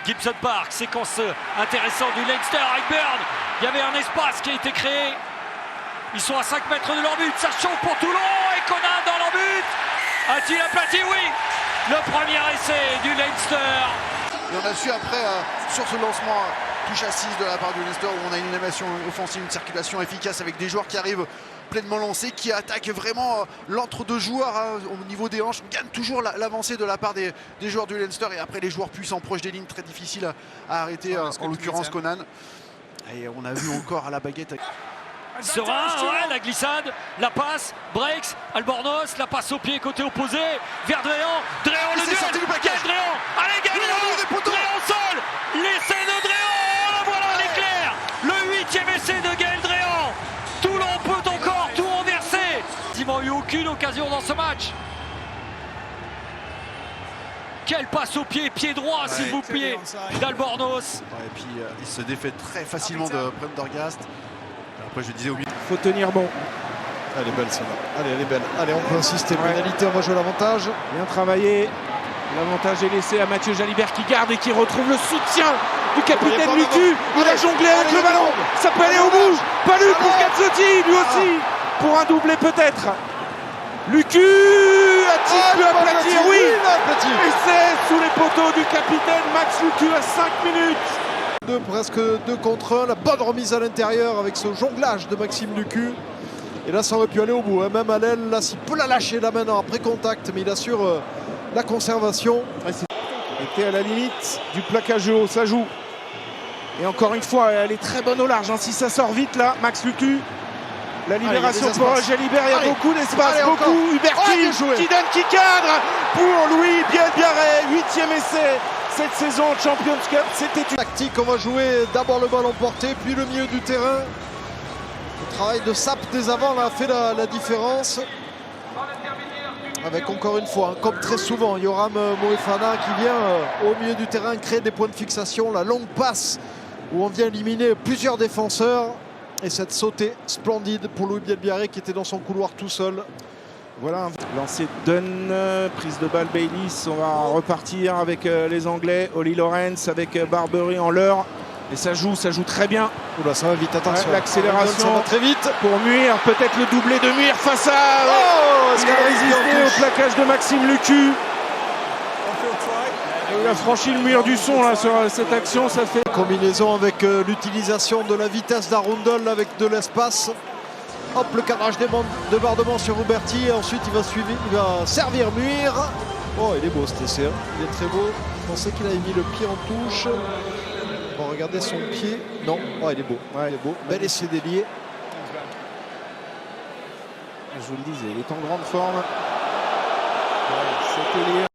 Gibson Park, séquence intéressante du Leinster avec Burn. Il y avait un espace qui a été créé. Ils sont à 5 mètres de leur but, ça chauffe pour Toulon et Conan dans leur but. A-t-il aplati? Oui. Le premier essai du Leinster. Et on a su après, sur ce lancement, touche à 6 de la part du Leinster, où on a une animation offensive, une circulation efficace avec des joueurs qui arrivent pleinement lancés, qui attaquent vraiment l'entre-deux joueurs au niveau des hanches. On gagne toujours l'avancée de la part des joueurs du Leinster. Et après, les joueurs puissants proches des lignes, très difficiles à arrêter, en l'occurrence Conan. Et on a vu encore à la baguette. Serein, ouais, la glissade, la passe, breaks, Albornoz, la passe au pied côté opposé, vers Dréan, Dréan le duel, Gaël Dréan, allez Gaël Dréan, Dréan au sol, l'essai de Dréan, voilà l'éclair, le 8e essai de Gaël Dréan. Toulon peut encore tout renverser. Ils n'ont eu aucune occasion dans ce match. Quelle passe au pied, pied droit s'il vous plaît, d'Albornoz. Et puis il se défait très facilement de Prendergast. Après je disais au milieu. Faut tenir bon. Elle est belle celle-là. Allez, elle est belle. Allez, on peut insister. Pénalité, on va jouer l'avantage. Bien travaillé. L'avantage est laissé à Mathieu Jalibert qui garde et qui retrouve le soutien du capitaine Lucu. Il a jonglé avec le ballon. Ça peut aller au bout. Palu pour Gazzotti, lui aussi. Pour un doublé peut-être. Lucu a-t-il pu aplatir? Oui. Et c'est sous les poteaux du capitaine Max Lucu à 5 minutes. Presque 2 contre 1, la bonne remise à l'intérieur avec ce jonglage de Maxime Lucu. Et là ça aurait pu aller au bout, hein. Même à l'aile, là s'il peut la lâcher là maintenant après contact, mais il assure la conservation. Il était à la limite du plaquage haut, ça joue. Et encore une fois, elle est très bonne au large, hein. Si ça sort vite là, Max Lucu. La libération pour Jalibert, il y a beaucoup d'espace, beaucoup. Huberti qui donne, qui cadre pour Louis Bielbiarré, 8e essai. Cette saison en Champions Cup, c'était une tactique. On va jouer d'abord le ballon porté, puis le milieu du terrain. Le travail de Sapp dès avant là, a fait la différence. Avec encore une fois, comme très souvent, Yoram Moefana qui vient au milieu du terrain créer des points de fixation. La longue passe où on vient éliminer plusieurs défenseurs. Et cette sautée splendide pour Louis Bielbiarré qui était dans son couloir tout seul. Voilà, lancé Dunn, prise de balle Bayliss, on va repartir avec les Anglais, Oli Lawrence avec Barbery en leurre. Et ça joue très bien. Oula, ça va vite, attention. Ouais, l'accélération, ça va très vite. Pour Muir, peut-être le doublé de Muir face à... est-ce il a résisté au plaquage de Maxime Lucu. Il a franchi le mur du son là, sur cette action, ça fait... Combinaison avec l'utilisation de la vitesse d'Arundel avec de l'espace. Hop, le cadrage de Bardement sur Huberti. Et ensuite, il va servir Muir. Oh, il est beau cet essai. Hein. Il est très beau. Je pensais qu'il avait mis le pied en touche. On va regarder son pied. Non. Oh, il est beau. Ouais, il est beau. Bel essai délié. Je vous le disais, il est en grande forme. Cet ailier.